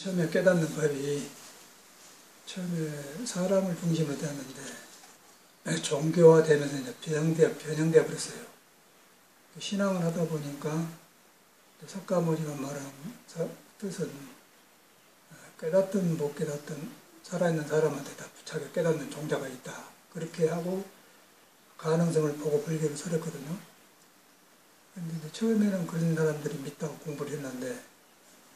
처음에 깨닫는 법이 처음에 사람을 중심으로 되었는데 종교화되면서 이제 변형되어 버렸어요. 신앙을 하다 보니까 석가모니가 말한 뜻은 깨닫든 못 깨닫든 살아있는 사람한테 다 부착해 깨닫는 종자가 있다. 그렇게 하고 가능성을 보고 불교를 설했거든요. 그런데 처음에는 그런 사람들이 믿다고 공부를 했는데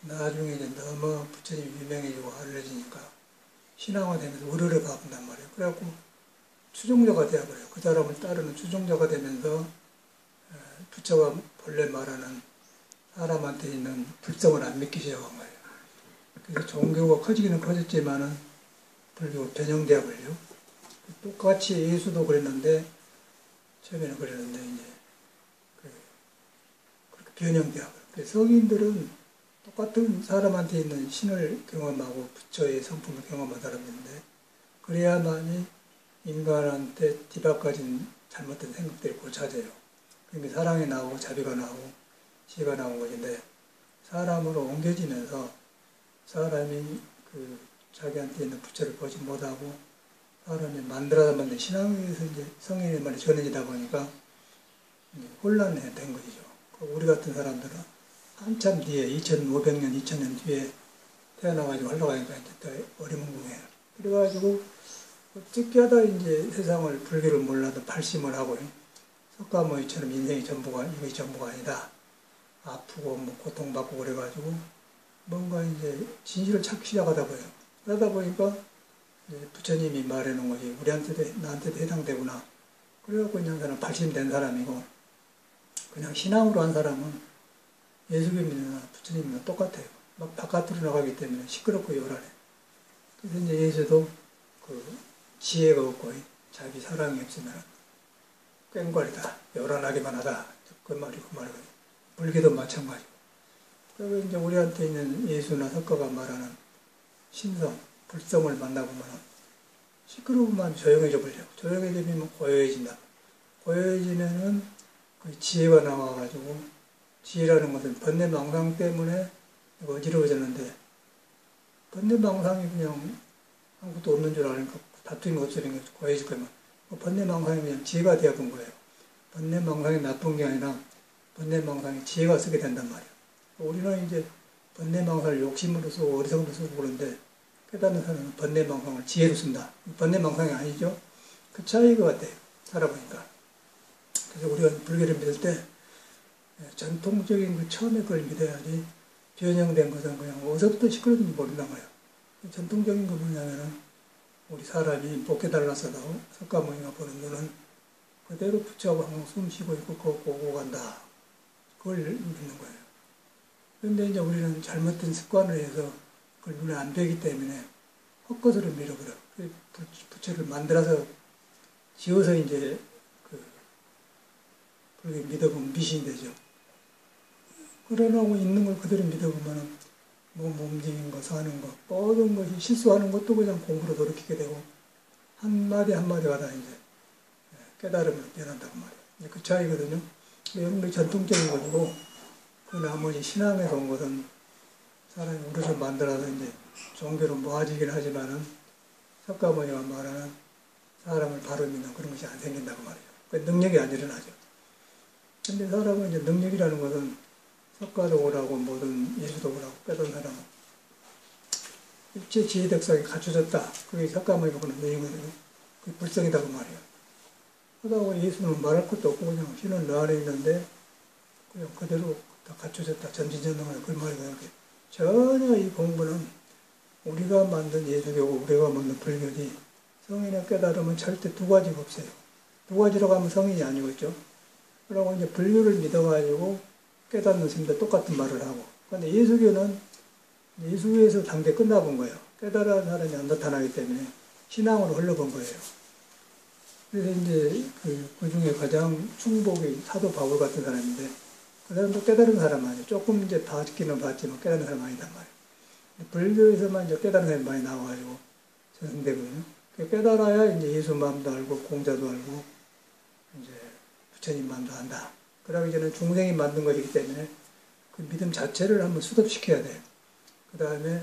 나중에 이제 너무 부처님이 유명해지고 알려지니까 신앙화되면서 우르르 바꾼단 말이에요. 그래갖고 추종자가 되어버려요. 그 사람을 따르는 추종자가 되면서 부처가 본래 말하는 사람한테 있는 불성을 안 믿기 시작한 거예요. 그래서 종교가 커지기는 커졌지만은 불교가 변형되어 버려요. 똑같이 예수도 그랬는데 처음에는 그랬는데 이제 그렇게 변형되어 버려요. 성인들은 똑같은 사람한테 있는 신을 경험하고 부처의 성품을 경험한 사람인데 그래야만이 인간한테 뒤바꿔진 잘못된 생각들이 고쳐져요. 그러니까 사랑이 나오고 자비가 나오고 지혜가 나온 것인데 사람으로 옮겨지면서 사람이 자기한테 있는 부처를 보지 못하고 사람이 만들어서 만든 신앙에서 이제 성인의 말이 전해지다 보니까 혼란이 된 것이죠. 우리 같은 사람들은 한참 뒤에 2500년, 2000년 뒤에 태어나가지고 흘러가니까 이제 더 어리뭉궁해요. 그래가지고 어떻게 하다 이제 세상을 불교를 몰라도 발심을 하고 석가모니처럼 인생이 전부가 이것이 전부가 아니다. 아프고 뭐 고통받고 그래가지고 뭔가 이제 진실을 찾기 시작하다 보여요. 그러다 보니까 이제 부처님이 말해놓은 것이 우리한테도 나한테도 해당되구나. 그래갖고 그냥 사람 발심된 사람이고 그냥 신앙으로 한 사람은 예수님이나 부처님이나 똑같아요. 막 바깥으로 나가기 때문에 시끄럽고 요란해. 그래서 이제 예수도 지혜가 없고 자기 사랑이 없으면 꽹과리다. 요란하기만 하다. 그 말이거든요. 불교도 마찬가지고. 그리고 이제 우리한테 있는 예수나 석가가 말하는 신성, 불성을 만나보면 시끄러우면 조용해져 버려요. 조용해지면 고요해진다. 고요해지면은 그 지혜가 나와가지고 지혜라는 것은 번뇌망상 때문에 어지러워졌는데 번뇌망상이 그냥 아무것도 없는 줄 아니까 다툼이 없어지는 게 고해질 거면 번뇌망상이 그냥 지혜가 되어본 거예요. 번뇌망상이 나쁜 게 아니라 번뇌망상이 지혜가 쓰게 된단 말이에요. 우리는 이제 번뇌망상을 욕심으로 쓰고 어리석음으로 쓰고 그러는데 깨닫는 사람은 번뇌망상을 지혜로 쓴다. 번뇌망상이 아니죠. 그 차이가 같아요. 살아보니까. 그래서 우리가 불교를 믿을 때 전통적인 그 처음에 그걸 믿어야지 변형된 것은 그냥 어디서부터 시끄러운지 모른단 말이에요. 전통적인 거 뭐냐면은 우리 사람이 못 깨달았어도 석가모니가 보는 눈은 그대로 부처하고 항상 숨 쉬고 있고 걷고 오고 간다. 그걸 믿는 거예요. 그런데 이제 우리는 잘못된 습관을 해서 그걸 눈에 안 뵈기 때문에 헛것으로 밀어버려. 부처를 만들어서 지어서 이제 그렇게 믿어보면 미신이 되죠. 그러나고 있는 걸 그대로 믿어보면 몸 움직이는 거, 사는 거, 모든 것이 실수하는 것도 그냥 공부로 돌이키게 되고 한마디 한마디가 다 이제 깨달음으로 변한다고 말이에요. 그 차이거든요. 영리 전통적인 것이고 그 나머지 신앙에서 온 것은 사람이 우리를 만들어서 이제 종교로 모아지긴 하지만은 석가모니가 말하는 사람을 바로 믿는 그런 것이 안 생긴다고 말이에요. 그 능력이 안 일어나죠. 근데 사람은 이제 능력이라는 것은 석가도 오라고 뭐든 예수도 오라고 깨달은 사람은 일체 지혜덕상이 갖춰졌다. 그게 석가모니가 보는 내용이거든요. 그게 불성이다고 말이에요. 그러다가 예수는 말할 것도 없고 그냥 신은 너 안에 있는데 그냥 그대로 다 갖춰졌다. 전진전능하다. 그 말이거든요. 전혀 이 공부는 우리가 만든 예수교고 우리가 만든 불교지 성인의 깨달음은 절대 두 가지가 없어요. 두 가지라고 하면 성인이 아니고 있죠. 그러고 이제 불교를 믿어가지고 깨닫는 스님들 똑같은 말을 하고. 그런데 예수교는 예수교에서 단계 끝나본 거예요. 깨달은 사람이 안 나타나기 때문에 신앙으로 흘러본 거예요. 그래서 이제 그 중에 가장 충복이 사도 바울 같은 사람인데 그 사람도 깨달은 사람 아니에요. 조금 이제 봤기는 봤지만 깨달은 사람 아니단 말이에요. 불교에서만 이제 깨달은 사람이 많이 나와가지고 전승되거든요. 깨달아야 이제 예수 마음도 알고 공자도 알고 이제 부처님 마음도 안다. 그러기 전에 중생이 만든 것이기 때문에 그 믿음 자체를 한번 수습시켜야 돼요. 그 다음에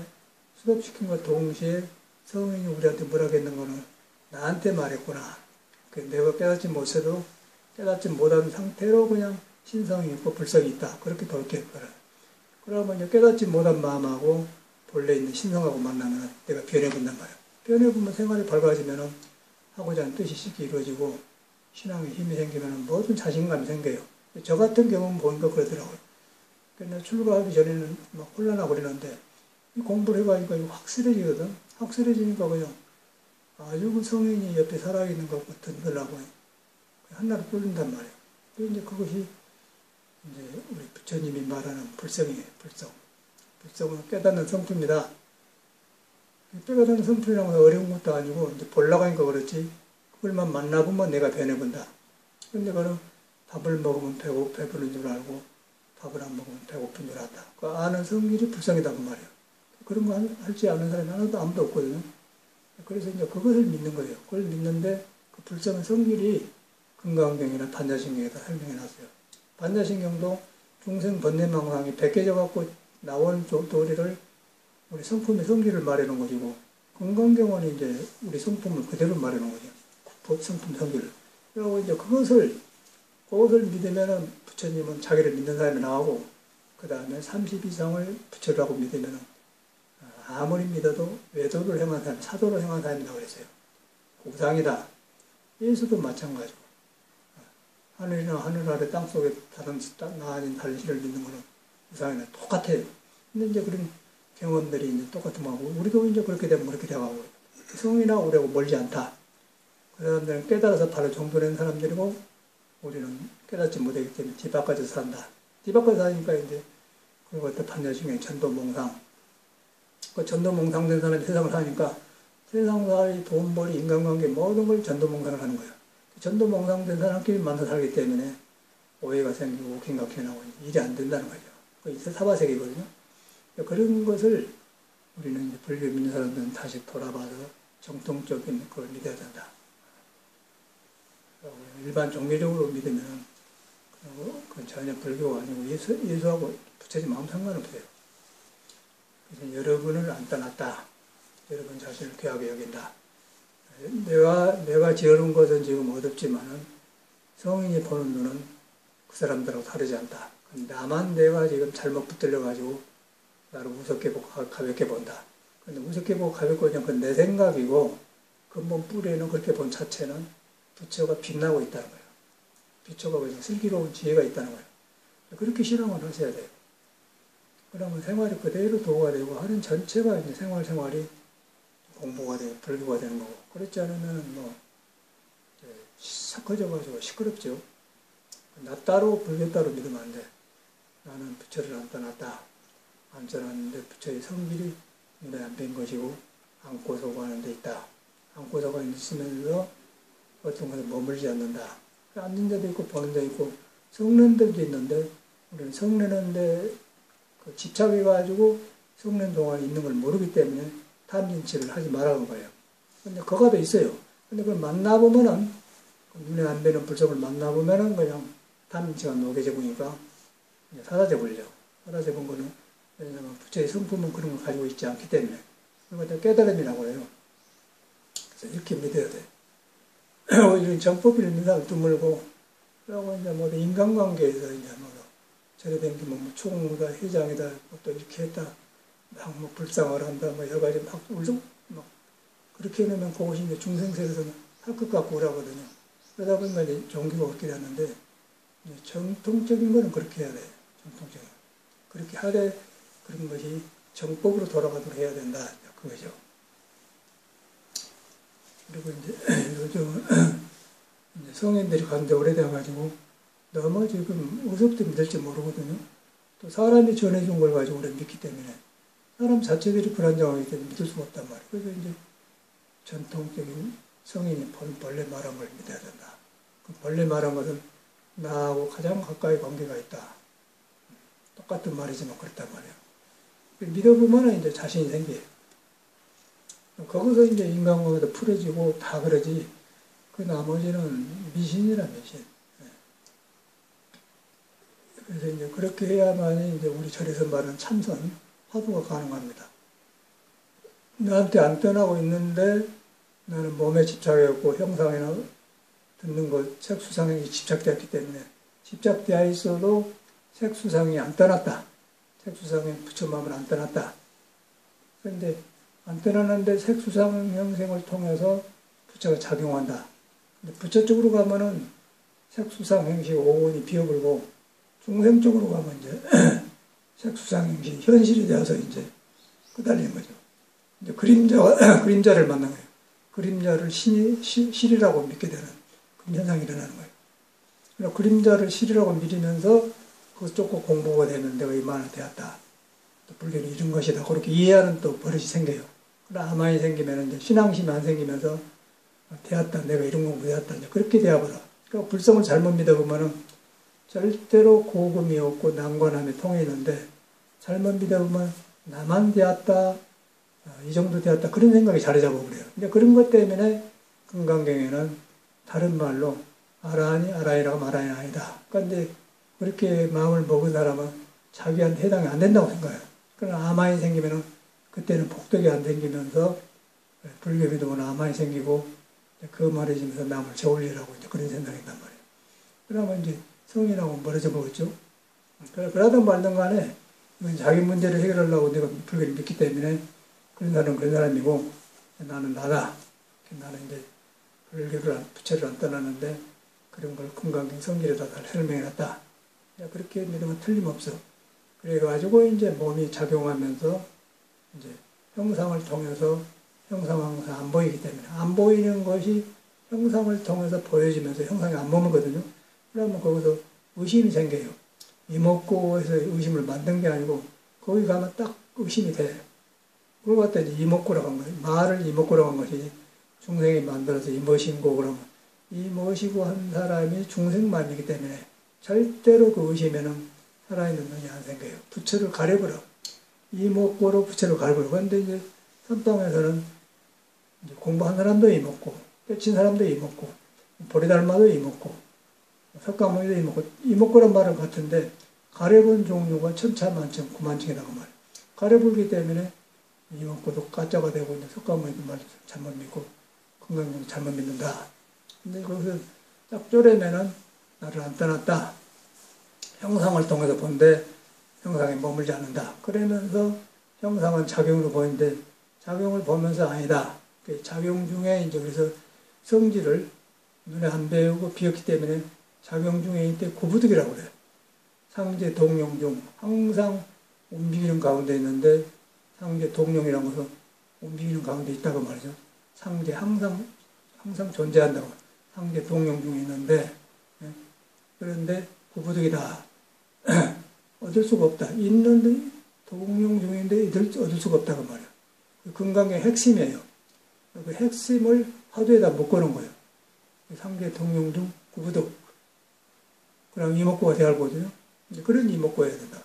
수습시킨과 동시에 성인이 우리한테 뭐라겠는 거는 나한테 말했구나. 내가 깨닫지 못해도 깨닫지 못한 상태로 그냥 신성이 있고 불성이 있다. 그렇게 돌이켰거든. 그러면 이제 깨닫지 못한 마음하고 본래 있는 신성하고 만나면 내가 변해본단 말이야. 변해보면 생활이 밝아지면 하고자 하는 뜻이 쉽게 이루어지고 신앙에 힘이 생기면 모든 자신감이 생겨요. 저 같은 경우는 보니까 그러더라고요. 그러니까 출가하기 전에는 막 혼란하고 그러는데 공부를 해가니까 확실해지거든. 확실해지니까 그냥 아주 그 성인이 옆에 살아있는 것 같은 거라고 한나로 뚫린단 말이에요. 이제 그것이 이제 우리 부처님이 말하는 불성이에요. 불성. 불성은 깨닫는 성품이다. 깨닫는 성품이라는 건 어려운 것도 아니고 이제 보려고 하니까 그렇지. 그걸만 만나보면 내가 변해본다. 근데 그는 밥을 먹으면 배부른 줄 알고 밥을 안 먹으면 배고픈 줄 안다. 그 아는 성질이 불성이다 그 말이에요. 그런 거 할지 않는 사람이 하나도 아무도 없거든요. 그래서 이제 그것을 믿는 거예요. 그걸 믿는데 그 불성의 성질이 금강경이나 반야신경에다 설명해 놨어요. 반야신경도 중생 번뇌망상이 베껴져 갖고 나온 도리를 우리 성품의 성질을 말해 놓은 것이고 금강경은 이제 우리 성품을 그대로 말해 놓은 거죠. 성품 성질을. 그리고 이제 그것을 믿으면은 부처님은 자기를 믿는 사람이 나오고 그 다음에 30 이상을 부처라고 믿으면은 아무리 믿어도 외도를 행한 사람, 사도를 행한 사람이라고 그랬어요. 우상이다. 예수도 마찬가지고. 하늘이나 하늘 아래 땅속에 다른 나아진 신을 믿는 거는 우상이나 똑같아요. 근데 이제 그런 경험들이 이제 똑같은 거고, 우리도 이제 그렇게 되면 그렇게 돼가고, 성이나 우리하고 멀지 않다. 그 사람들은 깨달아서 바로 정도된 사람들이고, 우리는 깨닫지 못하기 때문에 뒤바꿔서 산다. 뒤바꿔서 사니까 이제, 그리고 또 반야신경 전도몽상. 그 전도몽상된 사람이 세상을 사니까 세상 살이 돈벌이 인간관계 모든 걸 전도몽상을 하는 거예요. 전도몽상된 사람끼리 만나 살기 때문에 오해가 생기고 옥행각해 나오고 일이 안 된다는 거죠. 그 사바세계거든요. 그런 것을 우리는 이제 불교 믿는 사람들은 다시 돌아봐서 정통적인 걸 믿어야 된다. 일반 종교적으로 믿으면 그건 전혀 불교가 아니고 예수하고 부처님 아무 상관없어요. 그래서 여러분을 안 떠났다. 여러분 자신을 귀하게 여긴다. 내가 지어놓은 것은 지금 어둡지만은 성인이 보는 눈은 그 사람들하고 다르지 않다. 나만 내가 지금 잘못 붙들려가지고 나를 우습게 보고 가볍게 본다. 근데 우습게 보고 가볍게 보면 그건 내 생각이고 근본 뿌리에는 그렇게 본 자체는 부처가 빛나고 있다는 거예요. 부처가 그냥 슬기로운 지혜가 있다는 거예요. 그렇게 실험을 하셔야 돼요. 그러면 생활이 그대로 도가 되고 하는 전체가 이제 생활이 공부가 되고 불교가 되는 거고. 그렇지 않으면 뭐 삭혀져가지고 시끄럽죠. 나 따로 불교 따로 믿으면 안 돼. 나는 부처를 안 떠났다. 안 떠났는데 부처의 성질이 눈에 안 뵌 것이고 안고서고 하는 데 있다. 안고서가 있으면서 어떤 것에 머물지 않는다. 앉는 데도 있고 보는 데 있고 성는 데도 있는데 우리는 성내는데 집착해가지고 성는 동안에 있는 걸 모르기 때문에 탐진치를 하지 말라는 거예요. 근데 그거도 있어요. 근데 그걸 만나보면은 눈에 안 뵈는 불성을 만나보면은 그냥 탐진치가 녹여져 보니까 사라져 버리죠. 사라져 본 거는 왜냐하면 부처의 성품은 그런 걸 가지고 있지 않기 때문에 그걸 깨달음이라고 해요. 그래서 이렇게 믿어야 돼. 이런 정법을 믿는 사람 드물고 그리고 이제 뭐 인간관계에서 이제 뭐 저래 댕기면 뭐 총무다 회장이다 또 이렇게 했다 막 뭐 불쌍을 한다 뭐 여러 가지 막 울고 막 그렇게 해놓으면 그것이 이제 중생세에서는 할 것 같고 그러거든요. 그러다 보니까 이제 종교가 없게 되는데 정통적인 거는 그렇게 해야 돼. 정통적인 그렇게 하되 그런 것이 정법으로 돌아가도록 해야 된다. 그거죠. 그리고 이제 요즘 이제 성인들이 간데 오래돼가지고 너무 지금 어디서부터 믿을지 모르거든요. 또 사람이 전해준 걸 가지고 우리가 믿기 때문에 사람 자체들이 불안정하기 때문에 믿을 수가 없단 말이에요. 그래서 이제 전통적인 성인이 본래 말한 걸 믿어야 된다. 그 본래 말한 것은 나하고 가장 가까이 관계가 있다. 똑같은 말이지만 그렇단 말이에요. 믿어보면 이제 자신이 생겨요. 거기서 이제 인간관계도 풀어지고 다 그러지. 그 나머지는 미신이라 미신. 그래서 이제 그렇게 해야만이 이제 우리 절에서 말하는 참선, 화두가 가능합니다. 나한테 안 떠나고 있는데 나는 몸에 집착했고 형상이나 듣는 것, 색수상에 집착되었기 때문에 집착되어 있어도 색수상이 안 떠났다. 색수상의 부처 마음은 안 떠났다. 그런데 안 떠나는데 색수상 형생을 통해서 부처가 작용한다. 근데 부처 쪽으로 가면은 색수상 행식 오온이 비어버리고 중생 쪽으로 가면 이제 색수상 행식 현실이 되어서 이제 끄달리는 거죠. 이제 그림자를 만난 거예요. 그림자를 실이라고 믿게 되는 그런 현상이 일어나는 거예요. 그래서 그림자를 실이라고 믿으면서 그것 쫓고 공부가 되면 내가 이만을 되었다. 또 불교는 이런 것이다. 그렇게 이해하는 또 버릇이 생겨요. 그러나 아만이 생기면 이제 신앙심이 안 생기면서 되었다. 내가 이런 공부 되었다. 이제 그렇게 되어버려. 그러니까 불성을 잘못 믿어보면은 절대로 고금이 없고 난관함이 통해있는데 잘못 믿어보면 나만 되었다. 이 정도 되었다. 그런 생각이 자리 잡아버려요. 근데 그런 것 때문에 금강경에는 다른 말로 아라하니 아라이라고 말하니 아니다. 그런데 그렇게 마음을 먹은 사람은 자기한테 해당이 안 된다고 생각해요. 그러나 아만이 생기면은 그때는 복덕이 안 생기면서 불교 믿으면 아만이 생기고 그 말에 지면서 남을 저울리라고 이제 그런 생각이 있단 말이에요. 그러면 이제 성인하고 멀어져 보겠죠. 그러든 말든 간에 이건 자기 문제를 해결하려고 내가 불교를 믿기 때문에 그런 사람은 그런 사람이고 나는 나다. 나는 이제 불교를 부처를 안 떠나는데 그런 걸 금강경 성질에다 설명해놨다. 그렇게 믿으면 틀림없어. 그래가지고 이제 몸이 작용하면서 이제 형상을 통해서 형상은 항상 안 보이기 때문에 안 보이는 것이 형상을 통해서 보여지면서 형상이 안 머물거든요. 그러면 거기서 의심이 생겨요. 이목구에서 의심을 만든 게 아니고 거기 가면 딱 의심이 돼. 그걸 갖다 이제 이목구라고 한 거예요. 말을 이목구라고 한 것이 중생이 만들어서 이머신고 그러면 이머시고 한 사람이 중생만이기 때문에 절대로 그 의심에는 살아있는 눈이 안 생겨요. 부처를 가려버려. 이목구로 부처를 가려버려. 그런데 이제 선방에서는 이제 공부한 사람도 이목구, 뼈친 사람도 이목구, 보리달마도 이목구, 석가모니도 이목구, 이목구란 말은 같은데 가려본 종류가 천차만층, 구만층이라고 말해요. 가려불기 때문에 이목구도 가짜가 되고 이제 석가모니도 말 잘못 믿고 금강경도 잘못 믿는다. 근데 거기서 딱 쪼려면은 나를 안 떠났다. 형상을 통해서 본데 형상에 머물지 않는다. 그러면서 형상은 작용으로 보이는데 작용을 보면서 아니다. 작용 중에 이제 그래서 성질을 눈에 안 배우고 비었기 때문에 작용 중에 이때 구부득이라고 그래요. 상제 동용 중 항상 움직이는 가운데 있는데 상제 동용이라는 것은 움직이는 가운데 있다고 말이죠. 상제 항상 존재한다고. 상제 동용 중에 있는데 그런데 구부득이다. 얻을 수가 없다. 있는데 동용 중인데 얻을 수가 없다고 말이에요. 그 금강의 핵심이에요. 그 핵심을 화두에다 묶어놓은 거예요. 상계 동용 중 구부득. 그럼 이목구가 돼야 할거든요. 그런 이목구여야 된다.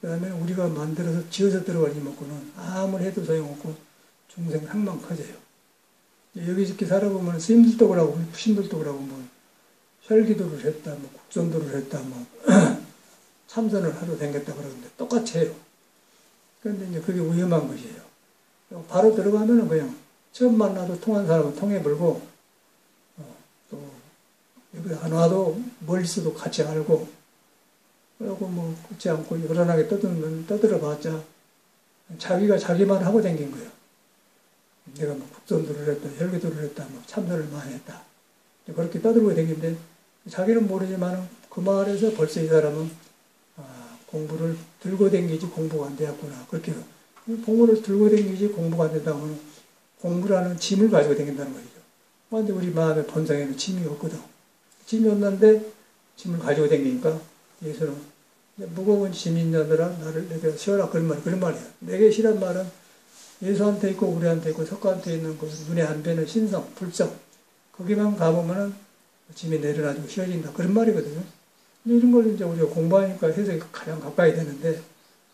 그 다음에 우리가 만들어서 지어서 들어갈 이목구는 아무리 해도 소용없고 중생 항만 커져요. 여기 이렇게 살아보면 스님들도 그러고 부신들도 그러고 뭐 혈기도를 했다, 뭐 국전도를 했다, 뭐 참선을 하러 다녔다 그러는데 똑같이 해요. 그런데 이제 그게 위험한 것이에요. 바로 들어가면은 그냥 처음 만나도 통한 사람은 통해버리고 또 여기 안 와도 멀리서도 같이 알고 그리고 뭐 그렇지 않고 요란하게 떠들어봤자 자기가 자기만 하고 다닌 거예요. 내가 뭐 국전도를 했다, 혈기도를 했다, 뭐 참선을 많이 했다. 그렇게 떠들고 다니는데 자기는 모르지만 그 말에서 벌써 이 사람은 공부를 들고 다니지 공부가 안 되었구나. 그렇게 공부를 들고 다니지 공부가 안 된다고 하면 공부라는 짐을 가지고 다닌다는 거죠. 그런데 우리 마음의 본성에는 짐이 없거든. 짐이 없는데 짐을 가지고 다니니까 예수는 무거운 짐이 있냐더라 나를 내게 쉬어라 그런 말이에요. 내게 쉬란 말은 예수한테 있고 우리한테 있고 석가한테 있는 그 눈에 안 뵈는 신성, 불성 거기만 가보면은 짐이 내려놔지고 쉬어진다 그런 말이거든요. 이런 걸 이제 우리가 공부하니까 해석이 가장 가까이 되는데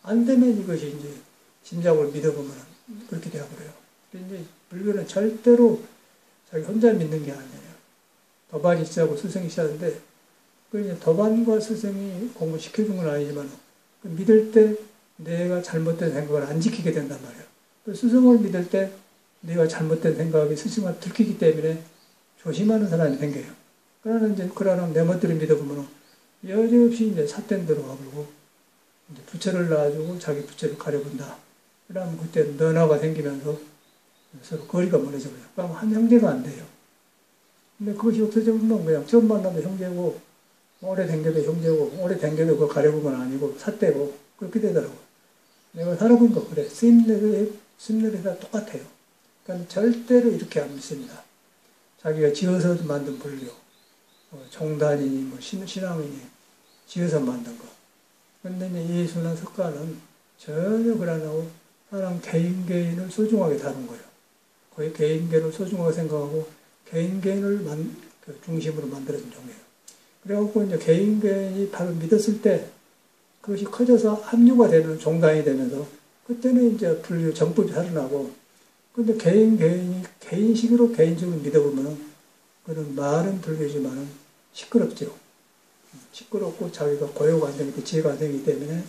안 되면 이것이 이제 짐작을 믿어보면 그렇게 되어버려요. 근데 불교는 절대로 자기 혼자 믿는 게 아니에요. 도반이 시작하고 스승이 시작하는데 그 이제 도반과 스승이 공부시켜준 건 아니지만 믿을 때 내가 잘못된 생각을 안 지키게 된단 말이에요. 스승을 믿을 때 내가 잘못된 생각이 스승한테 들키기 때문에 조심하는 사람이 생겨요. 그러나 내 멋대로 믿어보면 여지없이 이제 삿된 대로 가버리고 이제 부처를 놔주고 자기 부처를 가려본다. 그러면 그때 너나가 생기면서 서로 거리가 멀어져 버려요. 그럼 한 형제가 안 돼요. 근데 그것이 없어지면 그냥 처음 만나도 형제고 오래 댕겨도 형제고 오래 댕겨도 그걸 가려본 건 아니고 삿대고 그렇게 되더라고요. 내가 살아본 거 그래. 스님들이 다 똑같아요. 그러니까 절대로 이렇게 안 믿습니다. 자기가 지어서 만든 불교, 종단이니 뭐 신앙이니 지어서 만든 거. 그런데 이제 예수나 석가는 전혀 그러나고 사람 개인을 소중하게 다룬 거예요. 거의 개인을 소중하게 생각하고 개인을 중심으로 만들어진 종이에요. 그래갖고 이제 개인이 바로 믿었을 때 그것이 커져서 합류가 되는 종단이 되면서 그때는 이제 불교 정법이 살아나고 근데 개인식으로 개인적으로 믿어보면 그런 말은 불교지만은 시끄럽죠. 시끄럽고 자기가 고요가 안 되기, 지혜가 안 되기 때문에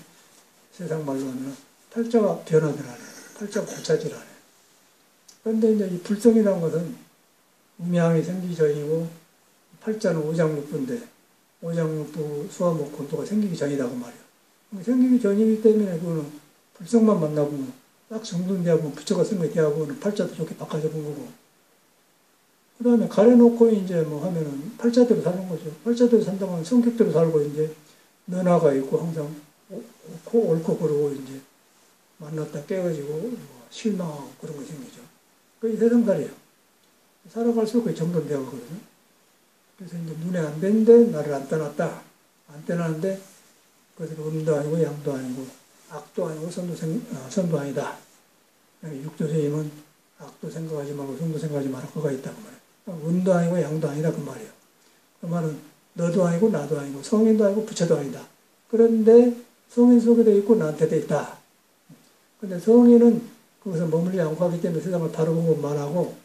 세상 말로 하면 팔자가 변화를 하네. 팔자가 고차질 하네. 그런데 이제 이 불성이라는 것은 음양이 생기기 전이고 팔자는 오장육부인데 오장육부 수화목곤도가 생기기 전이라고 말이에요. 생기기 전이기 때문에 그거는 불성만 만나보면 딱 정돈되고 부처가 쓴 거 대하고는 팔자도 좋게 바꿔줘 본 거고 그 다음에 가려놓고 이제 뭐 하면은 팔자대로 사는 거죠. 팔자대로 산다면 성격대로 살고 이제 너나가 있고 항상 옳고 그러고 이제 만났다 깨어지고 뭐 실망하고 그런 거 생기죠. 그게 세상살이에요. 살아갈수록 그게 정돈되어 가거든요. 그래서 이제 눈에 안 뵈는데 나를 안 떠났다. 안 떠나는데 그것은 음도 아니고 양도 아니고 악도 아니고 선도 아니다. 육조스님은 악도 생각하지 말고 선도 생각하지 말고 그가 있다고 말해요. 음도 아니고 양도 아니다 그 말이에요. 그 말은 너도 아니고 나도 아니고 성인도 아니고 부처도 아니다. 그런데 성인 속에도 있고 나한테도 있다. 근데 성인은 거기서 머물지 않고 하기 때문에 세상을 바로 보고 말하고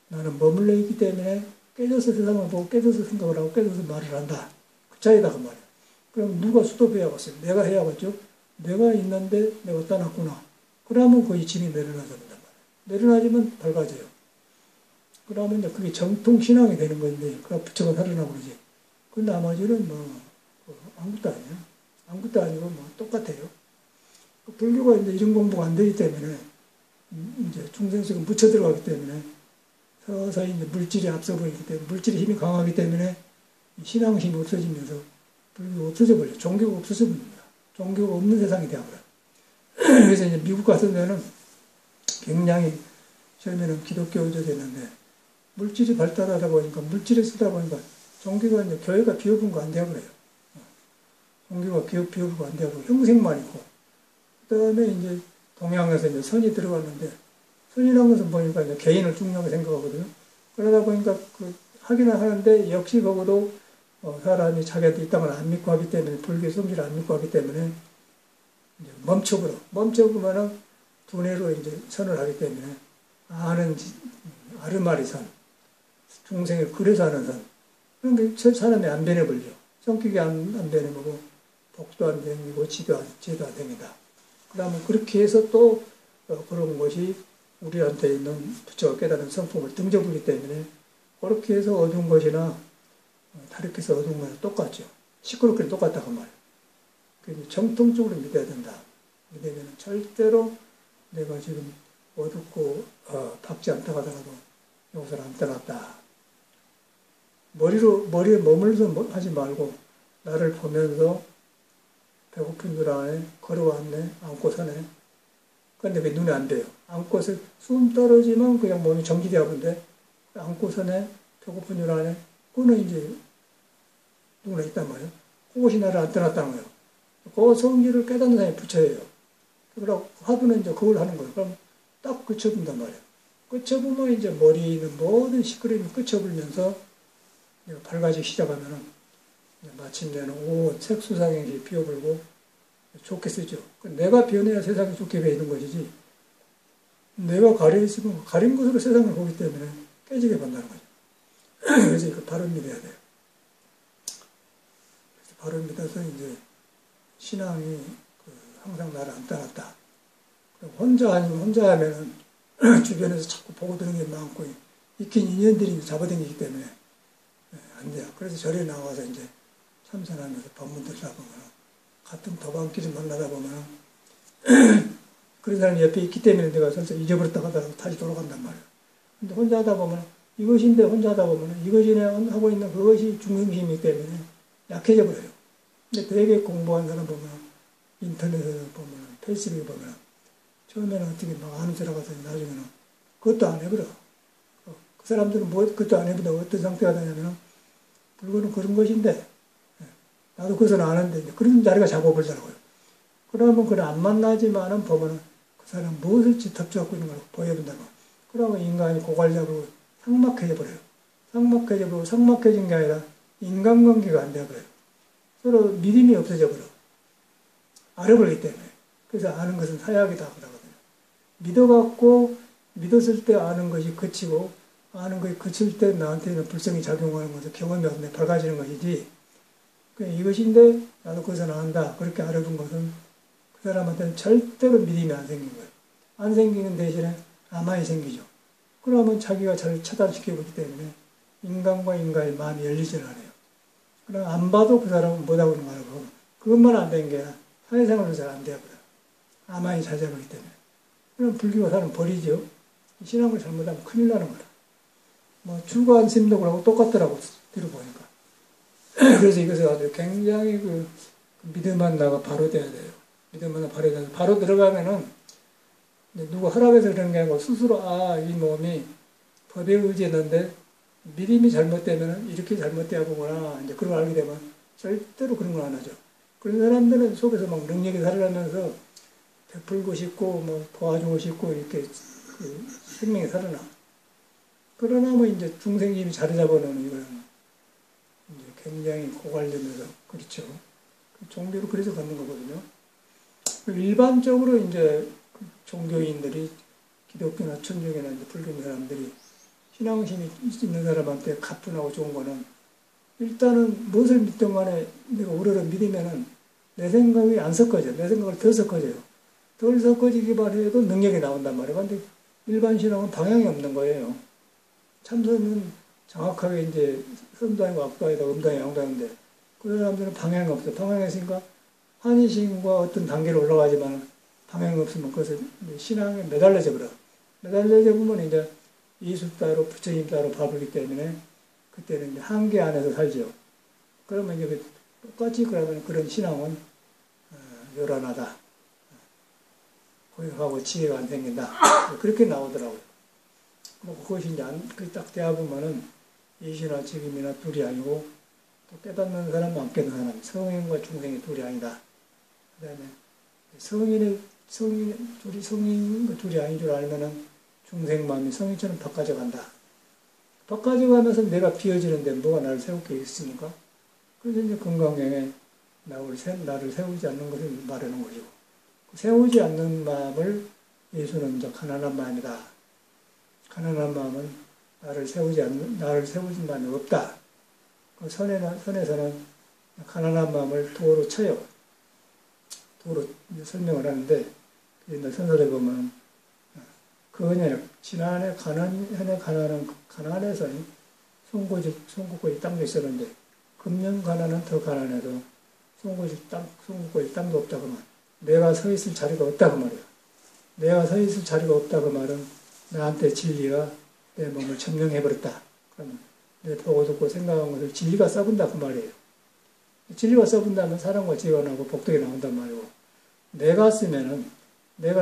나는 머물러 있기 때문에 깨져서 세상을 보고 깨져서 생각을 하고 깨져서 말을 한다. 그 차이다 그 말이에요. 그럼 누가 수도해야겠어요? 내가 해야겠죠? 내가 있는데 내가 떠났구나. 그러면 거의 짐이 내려놔야 된단 말이에요. 내려놔지면 밝아져요. 그러면 이제 그게 정통신앙이 되는 건데, 그 부처가 살아나고 그러지. 그 나머지는 뭐, 아무것도 아니에요. 아무것도 아니고 뭐 똑같아요. 불교가 이제 이런 공부가 안 되기 때문에, 이제 중생식은 묻혀 들어가기 때문에, 서서히 이제 물질이 앞서 보이기 때문에, 물질의 힘이 강하기 때문에, 신앙 힘이 없어지면서, 불교가 없어져 버려요. 종교가 없어져 버립니다. 종교가 없는 세상이 되어버려요. 그래서 이제 미국 갔을 때는 굉장히 처음에는 기독교도 됐는데 물질이 발달하다 보니까 물질에 쓰다 보니까 종교가 이제 교회가 비어본거 안 되어버려요. 종교가 비어본거 안 되어버리고 형식만 있고 그 다음에 이제 동양에서 이제 선이 들어갔는데 선이라는 것은 보니까 이제 개인을 중요하게 생각하거든요. 그러다 보니까 하기는 하는데 역시 거기도 사람이 자기한테 이 땅을 안 믿고 하기 때문에 불교 성질을 안 믿고 하기 때문에 이제 멈춰보면은 분해로 이제 선을 하기 때문에 아는 아르마리 선, 중생을 그래서 하는 선. 그러니까 사람이 안 변해버려. 성격이 안 변해보고 복도 안 생기고 지도 안 생기다. 그러면 그렇게 해서 또 그런 것이 우리한테 있는 부처가 깨달은 성품을 등져보기 때문에 그렇게 해서 어두운 것이나 다르게 해서 어두운 것이나 똑같죠. 시끄럽게 똑같다 그 말이에요. 정통적으로 믿어야 된다. 믿으면 절대로 내가 지금 어둡고 밝지 않다 하더라도 여기서 안 떠났다. 머리에 머물러서 하지 말고 나를 보면서 배고픈 줄 아네, 걸어왔네, 안고 서네. 그런데 왜 눈에 안 돼요? 안고서 숨 떨어지면 그냥 몸이 정지되어 본데 안고 서네, 배고픈 줄 아네. 그거는 이제 누구나 있단 말이에요. 그것이 나를 안 떠났다는 거예요. 그 성질을 깨닫는 사람이 부처예요. 그러고 화두는 이제 그걸 하는 거예요. 그럼 딱 그쳐본단 말이에요. 그쳐보면 이제 머리에 있는 모든 시끄러움이 그쳐불면서 밝아지기 시작하면은 마침내는 온 색수상행이 비어불고 좋게 쓰죠. 내가 변해야 세상이 좋게 되는 것이지 내가 가려있으면 가린 것으로 세상을 보기 때문에 깨지게 본다는 거죠. 그래서 이거 바로 믿어야 돼요. 그래서 바로 믿어서 이제 신앙이 항상 나를 안 떠났다. 혼자 아니면 혼자 하면은 주변에서 자꾸 보고 드는 게 많고 익힌 인연들이 잡아당기기 때문에 안 돼요. 그래서 절에 나와서 이제 참선하면서 법문 들다 보면 같은 도반끼리 만나다 보면 그런 사람이 옆에 있기 때문에 내가 설사 잊어버렸다 하더라도 다시 돌아간단 말이에요. 근데 혼자 하다 보면 이것인데 혼자 하다 보면 이것이 내가 하고 있는 그것이 중심이기 때문에 약해져 버려요. 근데 되게 공부한 사람 보면 인터넷에서 보면 페이스북에 보면 처음에는 어떻게 막 아는 척 하더니 나중에는 그것도 안 해버려. 그 사람들은 뭐 그것도 안 해보다 어떤 상태가 되냐면 물건은 그런 것인데 나도 그것은 아는데 이제 그런 자리가 잡아버리더라고요. 그러면 그걸 안 만나지만은 보면은 그 사람 무엇을 짓합잡고 있는 걸 보여준다고. 그러면 인간이 고갈적으로 삭막해져 버려요. 삭막해져 버리고 삭막해진 게 아니라 인간관계가 안 돼버려요. 서로 믿음이 없어져 버려. 알아버리기 때문에. 그래서 아는 것은 사약이다 그러거든요. 믿어갖고 믿었을 때 아는 것이 그치고 아는 것이 그칠 때 나한테는 불성이 작용하는 것은 경험이 없네 밝아지는 것이지. 이것인데 나도 그것은 안다. 그렇게 알아둔 것은 그 사람한테는 절대로 믿음이 안 생긴 거예요. 안 생기는 대신에 아만이 생기죠. 그러면 자기가 잘 차단시켜보기 때문에 인간과 인간의 마음이 열리질 않아요. 그럼 안 봐도 그 사람은 못하고 있는 거라고. 그것만 안 된 게 아니라 사회생활도 잘 안 되어버려요. 아만이 찾아버리기 때문에. 그럼 불교가 사람 버리죠. 신앙을 잘못하면 큰일 나는 거라. 뭐 출가 안심도 그러고 똑같더라고 들어보니까. 그래서 이것을 아주 굉장히 그 믿음만 나가 바로 돼야 돼요. 믿음만 바로 돼야 돼요. 바로 들어가면은 누구 허락해서 그런 게 아니고 스스로 이 몸이 법에 의지했는데 믿음이 잘못되면 이렇게 잘못돼야 보구나 이제 그걸 알게 되면 절대로 그런 걸 안 하죠. 그런 사람들은 속에서 막 능력이 살아나면서 베풀고 싶고 뭐 도와주고 싶고 이렇게 그 생명이 살아나. 그러나 뭐 이제 중생님이 자리 잡아놓는 이거는 이제 굉장히 고갈되면서 그렇죠. 종교로 그래서 갖는 거거든요. 일반적으로 이제 종교인들이 기독교나 천주교나 이제 불교 사람들이 신앙심이 있는 사람한테 가뿐하고 좋은 거는 일단은 무엇을 믿든 간에 내가 우러러 믿으면은 내 생각이 안 섞어져. 내 생각을 덜 섞어져요. 덜 섞어지기만 해도 능력이 나온단 말이에요. 근데 일반 신앙은 방향이 없는 거예요. 참선은 정확하게 이제 선도 아니고 악도 아니다, 음도 아니고 양도 아닌데 그 사람들은 방향이 없어요. 방향이 있으니까 한의심과 어떤 단계로 올라가지만 방향이 없으면 그것을 신앙에 매달려져 버려. 매달려져 보면 이제 예수 따로 부처님 따로 바르기 때문에 그때는 이제 한계 안에서 살죠. 그러면 이제 똑같이 그러면 그런 신앙은 요란하다. 고역하고 지혜가 안 생긴다. 그렇게 나오더라고요. 뭐 그것이 이제 딱 대해보면은 예시나 책임이나 둘이 아니고 또 깨닫는 사람, 안 깨닫는 사람, 성인과 중생이 둘이 아니다. 그 다음에 성인과 둘이 아닌 줄 알면은 중생 마음이 성인처럼 바꿔져 간다. 바꿔져 가면서 내가 비어지는데 뭐가 나를 세울 게 있습니까? 그래서 이제 건강경에 나를 세우지 않는 것을 말하는 것이고, 세우지 않는 마음을 예수는 이제 가난한 마음이다. 가난한 마음은 나를 세우지 마음이 없다. 그 선에서는 가난한 마음을 도로 쳐요. 도로 설명을 하는데, 선설에 보면, 그거냐, 지난해 가난해서 송곳이 땅도 있었는데, 금년 가난은 더 가난해도 송곳이 땅도 없다 그 말. 내가 서 있을 자리가 없다 그 말이야. 내가 서 있을 자리가 없다 그 말은 나한테 진리가 내 몸을 점령해버렸다. 그러면 내 보고 듣고 생각한 것을 진리가 써본다 그 말이에요. 진리가 써본다면 사랑과 지혜가 나오고 복덕이 나온단 말이고, 내가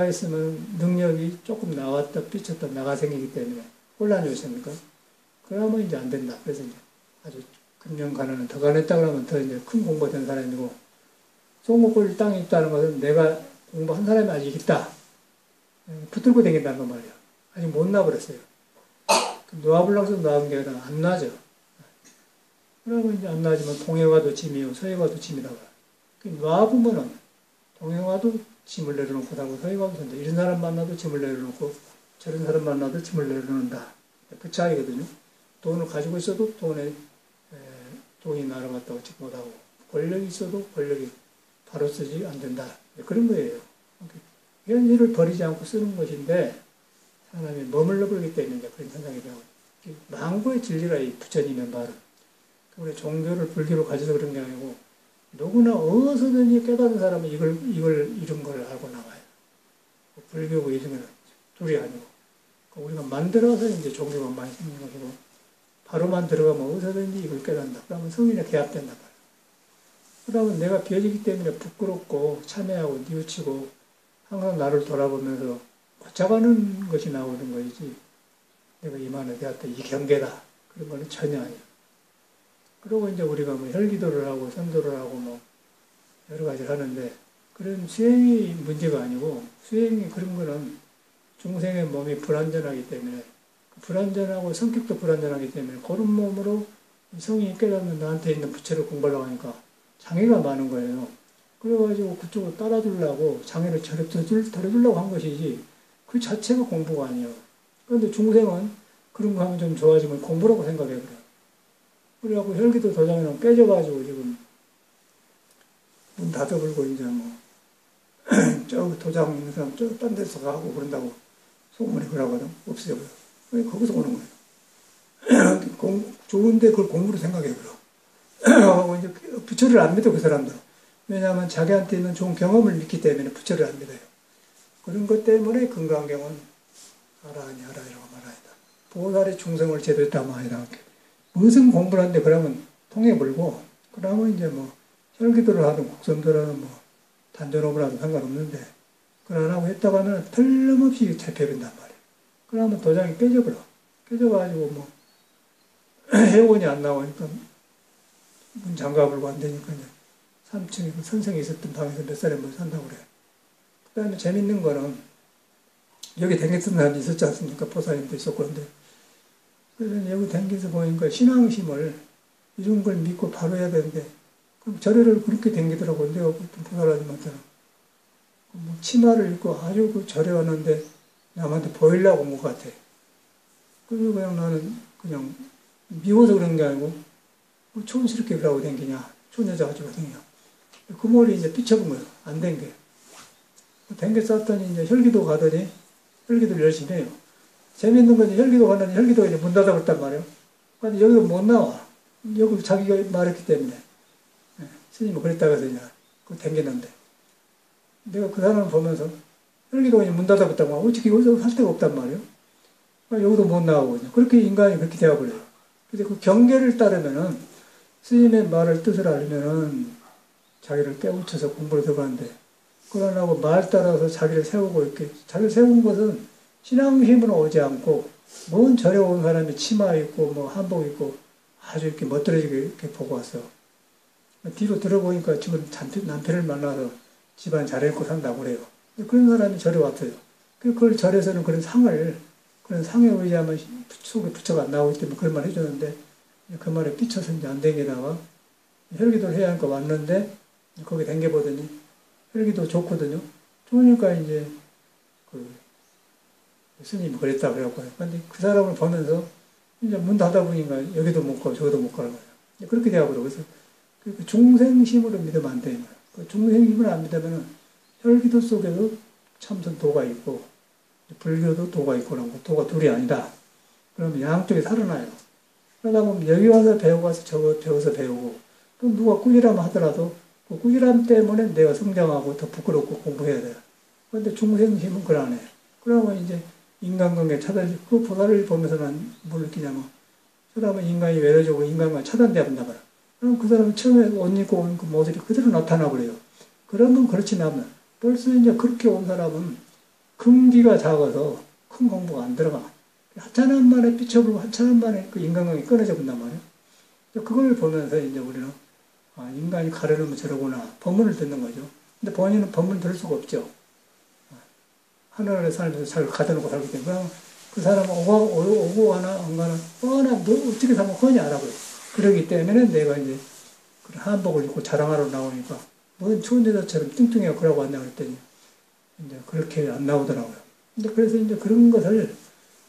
있으면 능력이 조금 나왔다 삐쳤다 나가 생기기 때문에 혼란이 오십니까? 그러면 이제 안 된다. 그래서 이제 아주 금년 가난은 더 가난했다 그러면 더 이제 큰 공부가 된 사람이고, 송곳골 땅이 있다는 것은 내가 공부한 사람이 아직 있다. 붙들고 다닌다는 말이야. 아직 못 나버렸어요. 놓아보려고 해서 놓은 게 아니라 안 나죠. 그러면 이제 안 나지만 동해와도 짐이요, 서해와도 짐이다. 놔보면은 동해와도 짐을 내려놓고 하고 서해와도 산다. 이런 사람 만나도 짐을 내려놓고 저런 사람 만나도 짐을 내려놓는다. 그 차이거든요. 돈을 가지고 있어도 돈이 날아갔다고 지 못하고, 권력이 있어도 권력이 바로 쓰지 안 된다. 그런 거예요. 이런 일을 버리지 않고 쓰는 것인데, 사람이 머물러 버리기 때문에 이제 그런 현상이 되고, 망고의 진리가 이 부처님의 말은. 우리 종교를 불교로 가져서 그런 게 아니고, 누구나 어디서든지 깨달은 사람은 이런 걸 알고 나와요. 불교고 이런 건 둘이 아니고. 우리가 만들어서 이제 종교가 많이 생긴 것이고, 바로만 들어가면 어디서든지 이걸 깨닫는다. 그러면 성인에 개합된단 말이에요. 그러면 내가 비어지기 때문에 부끄럽고 참회하고 뉘우치고 항상 나를 돌아보면서 걷잡아가는 것이 나오는 것이지, 내가 이만에 되었다, 이 경계다, 그런 거는 전혀 아니에요. 그리고 이제 우리가 뭐 혈기도를 하고 선도를 하고 뭐 여러 가지를 하는데, 그런 수행이 문제가 아니고, 수행이 그런 거는 중생의 몸이 불완전하기 때문에, 불완전하고 성격도 불완전하기 때문에 그런 몸으로 성이 깨닫는 나한테 있는 부처를 공부하려고 하니까 장애가 많은 거예요. 그래가지고 그쪽으로 따라주려고 장애를 덜어주려고 한 것이지, 그 자체가 공부가 아니에요. 그런데 중생은 그런 거 하면 좀 좋아지면 공부라고 생각해요. 그래갖고 혈기도 도장에는 깨져가지고 지금 문 닫아버리고 이제 뭐 저 도장 있는 사람 저 딴 데서 가고 그런다고 소문이 그러거든. 없어져버려. 거기서 오는 거예요. 좋은데 그걸 공부로 생각해 버려. 이제 부처를 안 믿어 그 사람들. 왜냐하면 자기한테 있는 좋은 경험을 믿기 때문에 부처를 안 믿어요. 그런 것 때문에 금강경은 알아하니 알아이라고 말하이다. 보살의 중성을 제대로 담아이다. 무슨 공부를 하는데 그러면 통해버리고, 그러면 이제 뭐 혈기도를 하든 국선도를 하든 뭐 단전업을 하든 상관없는데, 그걸 안 하고 했다고 하면 틀림없이 잡혀버린단 말이에요. 그러면 도장이 깨져버려. 깨져가지고 뭐 회원이 안 나오니까 문 장갑을고 안 되니까 3층에 그 선생이 있었던 방에서 몇 살에 뭐 산다고 그래요. 그 다음에 재밌는 거는, 여기 댕겼던 사람이 있었지 않습니까? 보살님도 있었고. 그런데 그래서 여기 댕겨서 보니까 신앙심을 이런 걸 믿고 바로 해야 되는데, 그럼 절에를 그렇게 댕기더라고요. 내가 보통 보살아님한테는 뭐 치마를 입고 아주 그 절에 왔는데 남한테 보이려고 온 것 같아. 그래서 그냥 나는 그냥 미워서 그런 게 아니고, 뭐 촌스럽게 그러고 댕기냐, 촌여자 가지고 댕기냐. 그 머리 이제 삐쳐본 거예요. 안 댕겨. 댕겨 쌌더니 이제 혈기도 가더니 혈기도를 열심히 해요. 재밌는 건 혈기도 가더니 혈기도가 이제 문 닫아버렸단 말이에요. 근데 여기도 못 나와. 여기 자기가 말했기 때문에. 스님은 그랬다고 해서 이제 그거 댕겼는데, 내가 그 사람을 보면서 혈기도가 이제 문 닫아버렸다고 하면 어떻게 여기서 할 데가 없단 말이에요. 여기도 못 나오고, 그렇게 인간이 그렇게 되어버려요. 그래서 그 경계를 따르면은, 스님의 말을 뜻을 알면은 자기를 깨우쳐서 공부를 들어가는데, 그러려고 말 따라서 자기를 세우고 이렇게, 자기를 세운 것은 신앙심은 오지 않고, 먼 절에 온 사람이 치마 입고, 뭐 한복 입고, 아주 이렇게 멋들어지게 이렇게 보고 왔어. 뒤로 들어보니까 지금 남편을 만나서 집안 잘해놓고 산다고 그래요. 그런 사람이 절에 왔어요. 그걸 절에서는 그런 상에 의하면 속에 부처가 안 나오기 때문에 그런 말 해줬는데, 그 말에 삐쳐서 이제 안 댕기다가 혈기도를 해야 하니까 왔는데, 거기 댕겨보더니 혈기도 좋거든요. 좋으니까 이제 그 스님이 그랬다 그래갖고, 근데 그 사람을 보면서 이제 문 닫아보니까 여기도 못 가고 저기도 못 가는 거예요. 그렇게 되어버려. 그래서 그 중생심으로 믿으면 안 돼요. 그 중생심을 안 믿으면 혈기도 속에도 참선 도가 있고, 불교도 도가 있고, 그러고 도가 둘이 아니다. 그러면 양쪽이 살아나요. 그러다 보면 여기 와서 배우고 와서 저거 배워서 배우고, 또 누가 꾸지람 하더라도 그 꾸지람 때문에 내가 성장하고 더 부끄럽고 공부해야 돼요. 그런데 중생심은 그러네. 그러면 이제 인간관계 차단지, 그 보살을 보면서 난 뭘 느끼냐면, 그 사람은 인간이 외로워지고 인간과 차단돼야 된다 말이야. 그럼 그 사람은 처음에 옷 입고 온 그 모습이 그대로 나타나 버려요. 그러면 그렇지 않으면, 벌써 이제 그렇게 온 사람은 금기가 작아서 큰 공부가 안 들어가. 하찮은 만에 삐쳐버리고 하찮은 만에 그 인간관계 끊어져 본단 말이에요. 그걸 보면서 이제 우리는, 아, 인간이 가려면 저러구나. 법문을 듣는 거죠. 근데 본인은 법문 들을 수가 없죠. 하늘에 살면서 잘 가둬놓고 살기 때문에, 그 사람은 오고 하나, 안 가나, 뻔하, 뭐 어떻게 살면 뻔히 알아버려. 그러기 때문에 내가 이제 그런 한복을 입고 자랑하러 나오니까, 무슨 추운 여자처럼 뚱뚱해가 그러고 왔나 그랬더니, 이제 그렇게 안 나오더라고요. 근데 그래서 이제 그런 것을,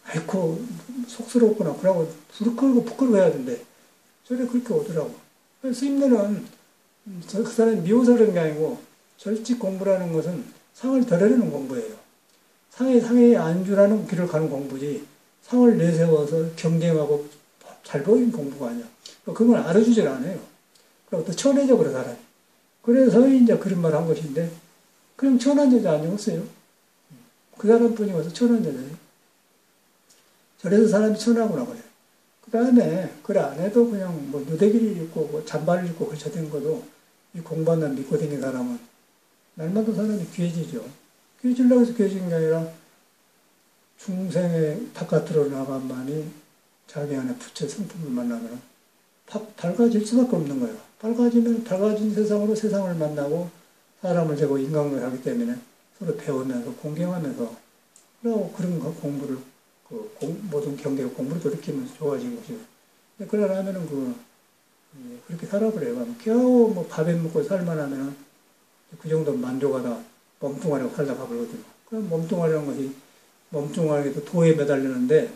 아이고, 속스럽구나. 그러고, 부끄러워해야 된대. 저래 그렇게 오더라고. 그래서 스님들은, 그 사람이 미워서 그런 게 아니고, 절직 공부라는 것은 상을 덜으려는 공부예요. 상에 안주라는 길을 가는 공부지 상을 내세워서 경쟁하고 잘 보이는 공부가 아니야. 그건 알아주질 않아요. 그리고 또 천해져 그래 사람이. 그래서 이제 그런 말 한 것인데 그냥 천한 여자 아니었어요. 그 사람뿐이 와서 천한 여자예요. 저래서 사람이 천하구나 그래요. 그 다음에 그래 안 해도 그냥 뭐 누대기를 입고 뭐 잠바를 입고 그렇게 된 것도 이 공부한다 믿고 다니는 사람은 날마다 사람이 귀해지죠. 귀해지려고 해서 귀해진 게 아니라 중생의 바깥으로 나간만이 자기 안에 부처 성품을 만나면 밝아질 수밖에 없는 거예요. 밝아지면 밝아진 세상으로 세상을 만나고 사람을 재고 인간을 하기 때문에 서로 배우면서 공경하면서 그리고 그런 공부를 모든 경계의 공부를 돌이키면서 좋아진 것이고 그러려면은 그렇게 살아버려요. 겨우 뭐 밥에 먹고 살만하면은 그 정도 만족하다 몸뚱아리로 살다 가버리거든요. 그럼 몸뚱아리라는 것이 몸뚱아리도 도에 매달리는데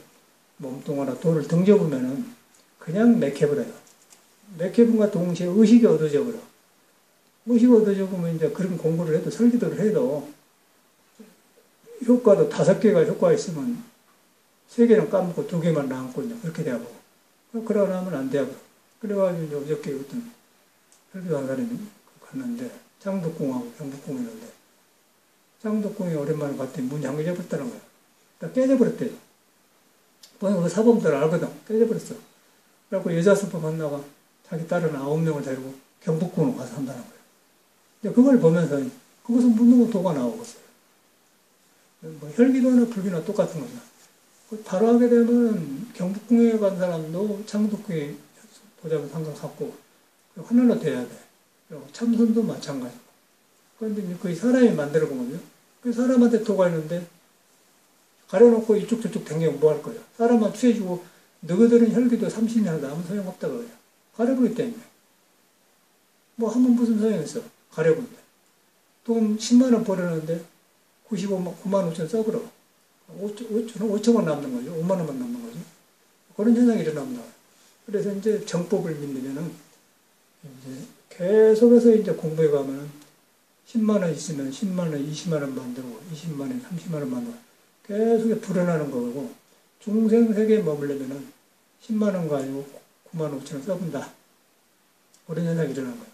몸뚱아리가 도를 등져보면은 그냥 맥혀버려요. 맥혀본과 동시에 의식이 얻어져 버려. 의식이 얻어져 보면 이제 그런 공부를 해도 설기도를 해도 효과도 5개가 효과가 있으면 3개는 까먹고 2개만 남고 이제 그렇게 되고 그러고 나면 안 되고 그래가지고 이제 어저께 어떤 설교도 한 사람이 갔는데 장덕궁하고 경북궁 있는데 장덕궁에 오랜만에 갔더니 문이 잠겨져버렸다는 거야. 다 깨져버렸대요. 보니까 그 사범들 알거든. 깨져버렸어. 그래갖고 여자 스프 만나가 자기 딸은 9명을 데리고 경북궁으로 가서 한다는 거예요. 근데 그걸 보면서 그것은 묻는 도가 나오겠어요. 뭐 혈기도나 불기나 똑같은 거죠. 바로 하게 되면 경북궁에 간 사람도 창덕궁에 보자면 상관 갖고 하늘로 돼야 돼. 그리고 참선도 마찬가지고. 그런데 거의 사람이 만들어 본 거죠. 그 사람한테 도가 있는데 가려놓고 이쪽 저쪽 댕기면 뭐 할 거예요. 사람만 취해주고 너희들은 혈기도 30년 하다 아무 소용없다고 그래요. 가려보기 때문에. 뭐 하면 무슨 소용있어. 가려본데. 돈 10만 원 벌었는데 9만 5천 써버려. 5천 원 남는 거죠. 5만 원만 남는 거죠. 그런 현상이 일어납니다. 그래서 이제 정법을 믿으면은 이제 계속해서 이제 공부해 가면은 10만 원 있으면 10만 원, 20만 원 만들고 20만 원, 30만 원 만들고 계속 불어나는 거고 중생 세계에 머물려면은 10만 원가 아니고 9만 5천 원 써본다. 그런 현상이 일어난 거예요.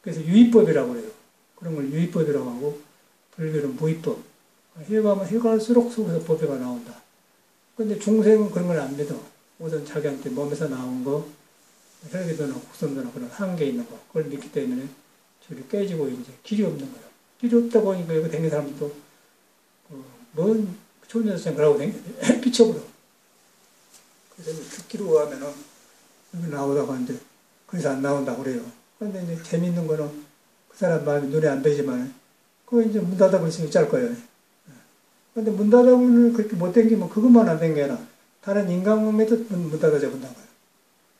그래서 유의법이라고 그래요. 그런 걸 유의법이라고 하고 불교는 무의법. 해가면 해갈수록 속에서 법회가 나온다. 근데 중생은 그런 걸 안 믿어. 우선 자기한테 몸에서 나온 거, 혈기도나 국성도나 그런 한계 있는 거, 그걸 믿기 때문에 저리 깨지고 이제 길이 없는 거예요. 길이 없다 보니까 여기 댕긴 사람도 먼 초년생 그러고 댕기는데 비춰버려. 그래서 듣기로 가면은 여기 나오다가 이제 그래서 안 나온다고 그래요. 근데 이제 재밌는 거는 그 사람 마음이 눈에 안 보이지만 그거 이제 문 닫아버리시면 짤 거예요. 근데 문 닫아보면 그렇게 못 댕기면 그것만 안 댕겨라. 다른 인간궁에도 문 닫아져 본다는 거예요.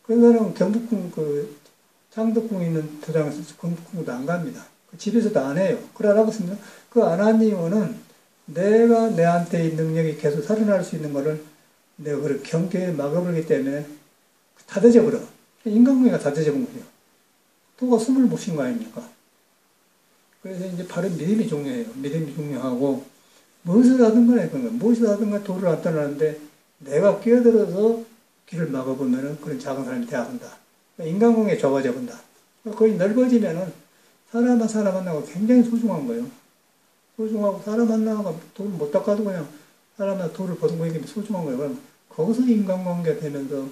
그래서 경북궁 창덕궁에 있는 도장에서 경북궁도 안 갑니다. 집에서도 안 해요. 그러라고 했으면 그 안 한 이유는 내가 내한테 이 능력이 계속 살아날 수 있는 거를 내가 그걸 경계에 막아버리기 때문에 닫아져 버려. 인간궁이가 닫아져 본 거죠. 도가 숨을 못 쉰 거 아닙니까? 그래서 이제 바로 믿음이 중요해요. 믿음이 중요하고 무엇을 하든 간에 무엇을 하든 간에 도를 안 떠나는데 내가 끼어들어서 길을 막아보면은 그런 작은 사람이 되어간다. 인간궁에 좁아져 본다. 거의 넓어지면은 사람 만나고 굉장히 소중한 거예요. 소중하고 사람 만나고 돌을 못 닦아도 그냥 사람마다 돌을 보는 거에 소중한 거예요. 그럼 거기서 인간관계 되면서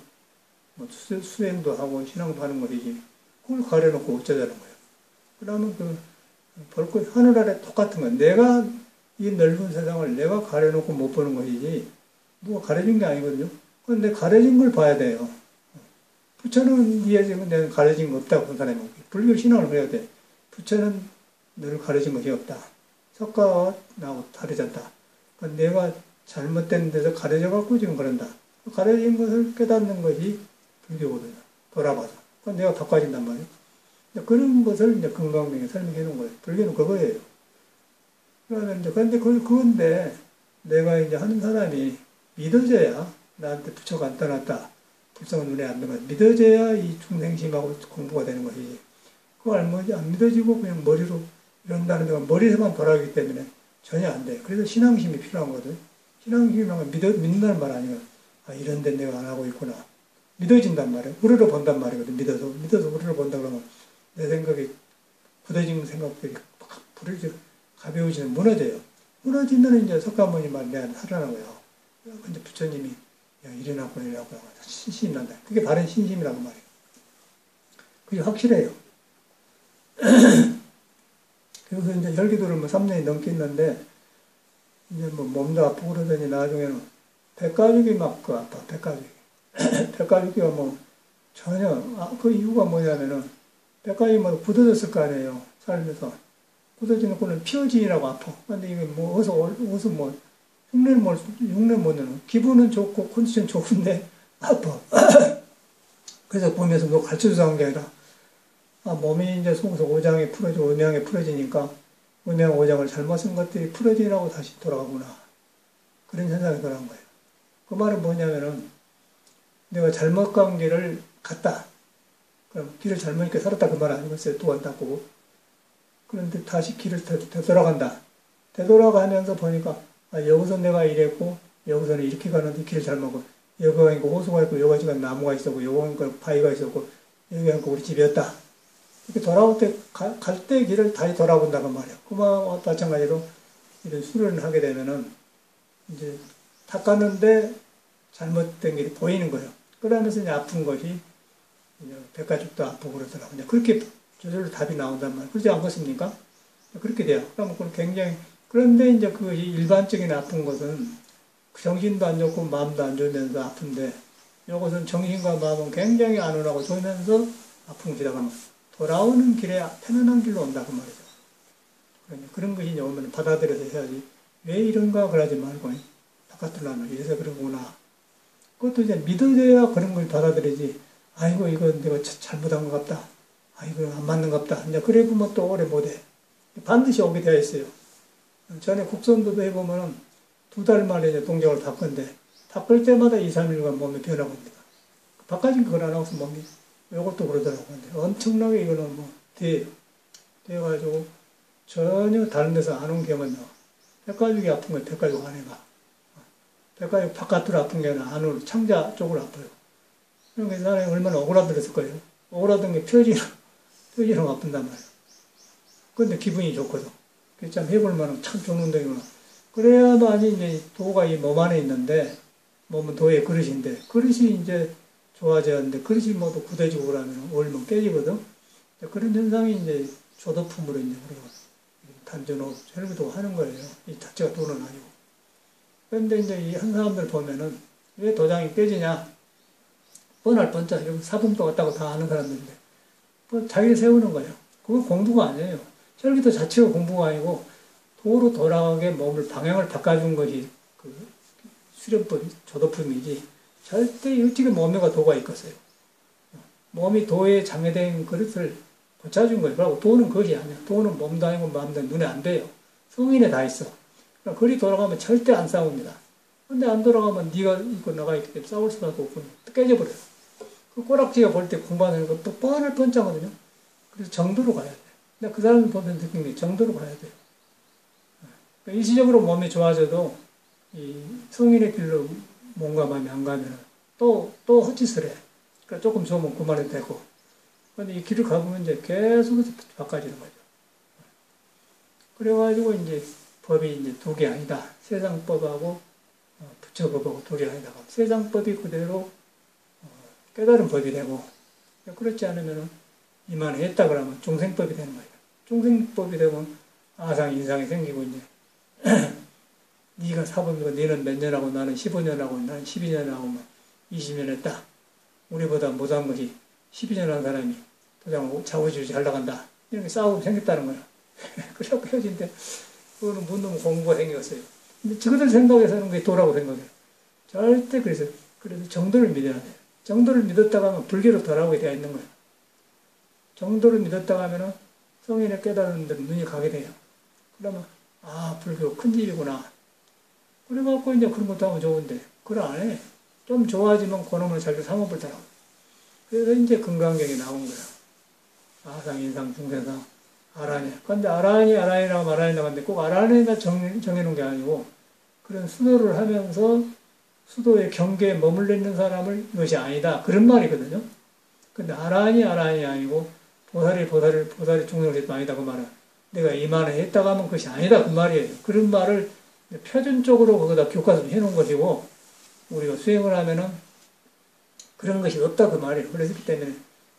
뭐 수행도 하고 신앙도 하는 것이지. 그걸 가려놓고 어쩌자는 거예요. 그러면 벌꿀 하늘 아래 똑같은 거예요. 내가 이 넓은 세상을 내가 가려놓고 못 보는 것이지 누가 가려진 게 아니거든요. 그런데 가려진 걸 봐야 돼요. 부처는 이해지면 내가 가려진 거 없다고 본 사람이 없고 불교 신앙을 해야 돼. 부처는 너를 가려진 것이 없다. 석가와 나하고 다르잖다. 그러니까 내가 잘못된 데서 가려져갖고 지금 그런다. 가려진 것을 깨닫는 것이 불교거든요. 돌아봐서. 그러니까 내가 바꿔진단 말이에요. 그런 것을 이제 금강경에 설명해 놓은 거예요. 불교는 그거예요. 그런데 그건데 내가 이제 하는 사람이 믿어져야 나한테 부처가 안 떠났다. 불성은 눈에 안 들어가. 믿어져야 이 중생심하고 공부가 되는 것이지. 그거 안 믿어지고 그냥 머리로 이런다는 데가 머리에서만 돌아가기 때문에 전혀 안 돼. 그래서 신앙심이 필요한 거거든. 신앙심이란 건 믿는다는 말 아니야. 아, 이런 데 내가 안 하고 있구나. 믿어진단 말이야. 우러러 본단 말이거든. 믿어서 우러러 본다 그러면 내 생각이 굳어진 생각들이 막 가벼워지면 무너져요. 무너지면 이제 석가모니 말 내가 살아나고요. 근데 부처님이 야, 일어나고 신심이 난다. 그게 바른 신심이라고 말이에요. 그게 확실해요. 그래서 이제 혈기도를 뭐 3년이 넘겠는데, 이제 뭐 몸도 아프고 그러더니 나중에는 백가죽이 막 그 아파, 백가죽이. 백가죽이가 뭐 전혀, 그 이유가 뭐냐면은, 백가죽이 뭐 굳어졌을 거 아니에요. 살면서. 굳어지는 거는 피어지라고 아파. 근데 이게 뭐, 어서 뭐, 흉내는 못 내는. 기분은 좋고, 컨디션 좋은데, 아파. 그래서 보면서 뭐 가르쳐 주서 한 게 아니라, 몸이 이제 속에서 오장이 풀어지고 음양이 풀어지니까 음양 오장을 잘못 쓴 것들이 풀어지라고 다시 돌아가구나. 그런 현상이 돌아간 거예요. 그 말은 뭐냐면은 내가 잘못 간 길을 갔다. 그럼 길을 잘못 이렇게 살았다 그 말 아니겠어요? 또 왔다 보고. 그런데 다시 길을 되돌아간다. 되돌아가면서 보니까 여기서 내가 이랬고 여기서는 이렇게 가는데 길을 잘못 가고 여기가 있고 호수가 있고 여기가 나무가 있었고 여기가 바위가 있었고 여기가 우리 집이었다. 이렇게 돌아올 때, 갈 때 길을 다시 돌아본다고 말이에요. 그와 마찬가지로 이런 수련을 하게 되면은, 이제, 닦았는데 잘못된 길이 보이는 거예요. 그러면서 이제 아픈 것이, 이제 백가죽도 아프고 그러더라고요. 이제 그렇게 저절로 답이 나온단 말이에요. 그렇지 않겠습니까? 그렇게 돼요. 그러면 굉장히, 그런데 이제 그 일반적인 아픈 것은 정신도 안 좋고 마음도 안 좋으면서 아픈데, 이것은 정신과 마음은 굉장히 안온하고 좋으면서 아픈 것이다가 돌아오는 길에 편안한 길로 온다고 말이죠. 그런 것이 오면 받아들여서 해야지. 왜 이런가 그러지 말고, 바깥으로 나는 이래서 그런구나. 그것도 이제 믿어져야 그런 걸 받아들이지. 아이고, 이거 내가 잘못한 것 같다. 아이고, 안 맞는 것 같다. 이제 그래 보면 또 오래 못해. 반드시 오게 되어 있어요. 전에 국선도도 해보면 2달 만에 이제 동작을 닦은데, 닦을 때마다 2, 3일간 몸이 변화봅니다. 바깥은 그걸 안 하고서 몸이 이것도 그러더라고요. 근데 엄청나게 이거는 뭐, 돼가지고 전혀 다른 데서 안 온 경우는 나와. 백가죽이 아픈 건 백가죽 안에 가. 백가죽 바깥으로 아픈 게 아니라 안으로, 창자 쪽으로 아파요. 그러니까 이 사람이 얼마나 오그라들었을 거예요. 오그라든 게 펴지랑 아픈단 말이에요. 근데 기분이 좋거든. 그게 참 해볼 만한 참 좋은 운동이구나. 그래야만이 이제 도가 이 몸 안에 있는데, 몸은 도의 그릇인데, 그릇이 이제 좋아졌는데 그릇이 모두 굳어지고 그러면 얼면 깨지거든. 그런 현상이 이제 조도품으로 이제 우리가 단전호 혈기도 하는 거예요. 이 자체가 도는 아니고. 그런데 이제 이 한 사람들 보면은 왜 도장이 깨지냐? 뻔할 뻔짜 여기 사분도 왔다고 다 아는 사람들인데 뭐 자기를 세우는 거예요. 그건 공부가 아니에요. 혈기도 자체가 공부가 아니고 도로 돌아가게 몸을 방향을 바꿔준 것이 그 수련법 조도품이지. 절대 어떻게 몸에가 도가 있겠어요. 몸이 도에 장애된 그릇을 고쳐준 거예요. 그리고 도는 그것이 아니야. 도는 몸도 아니고 마음도 눈에 안 돼요. 성인에 다 있어. 그러니까 그리 돌아가면 절대 안 싸웁니다. 근데 안 돌아가면 네가 있고 나가 있기 때문에 싸울 수밖에 없고 깨져버려요. 그 꼬락지가 볼 때 공부하는 거 또 뻔할 뻔짜거든요. 그래서 정도로 가야 돼. 근데 그 사람을 보면 느낀 게 정도로 가야 돼요. 그러니까 일시적으로 몸이 좋아져도 이 성인의 길로 몸과 마음이 안 가면 또 헛짓을 해. 그러니까 조금 좋으면 그만해도 되고. 근데 이 길을 가보면 이제 계속해서 바꿔지는 거죠. 그래가지고 이제 법이 이제 2개 아니다. 세상법하고 부처법하고 2개 아니다. 세상법이 그대로 깨달은 법이 되고, 그렇지 않으면 이만했다 그러면 중생법이 되는 거예요. 중생법이 되면 아상, 인상이 생기고 이제 네가 사범이고 너는 몇 년 하고 나는 15년 하고 나는 12년 하고 20년 했다. 우리보다 못한 것이 12년 한 사람이 도장 자우지우지 하려고 한다. 이렇게 싸움이 생겼다는 거야. 그래갖고 헤어진데 그거는 못 넘은 공부가 생겼어요. 근데 저들 생각에서는 그게 도라고 생각해요. 절대 그래서 정도를 믿어야 돼요. 정도를 믿었다가 하면 불교로 돌아오게 되어 있는 거예요. 정도를 믿었다가 하면은 성인의 깨달은 데는 눈이 가게 돼요. 그러면 불교 큰 집이구나. 그래갖고 이제 그런 것도 하면 좋은데 그걸 안 해. 좀 좋아지면 그놈을 자기 삼아보더라고. 그래서 이제 금강경이 나온 거야. 아상, 인상, 중생상, 아라니. 근데 아라니라고 말하려고 하는데 꼭 아라니나 정해놓은 게 아니고 그런 수도를 하면서 수도의 경계에 머물러 있는 사람을 이것이 아니다. 그런 말이거든요. 근데 아라니 아니고 보살이 중생을 했다 아니다. 그 말은. 내가 이만을 했다고 하면 그것이 아니다. 그 말이에요. 그런 말을 표준적으로 거기다 교과서에 해놓은 것이고 우리가 수행을 하면은 그런 것이 없다. 그 말이에요. 그렇기 때문에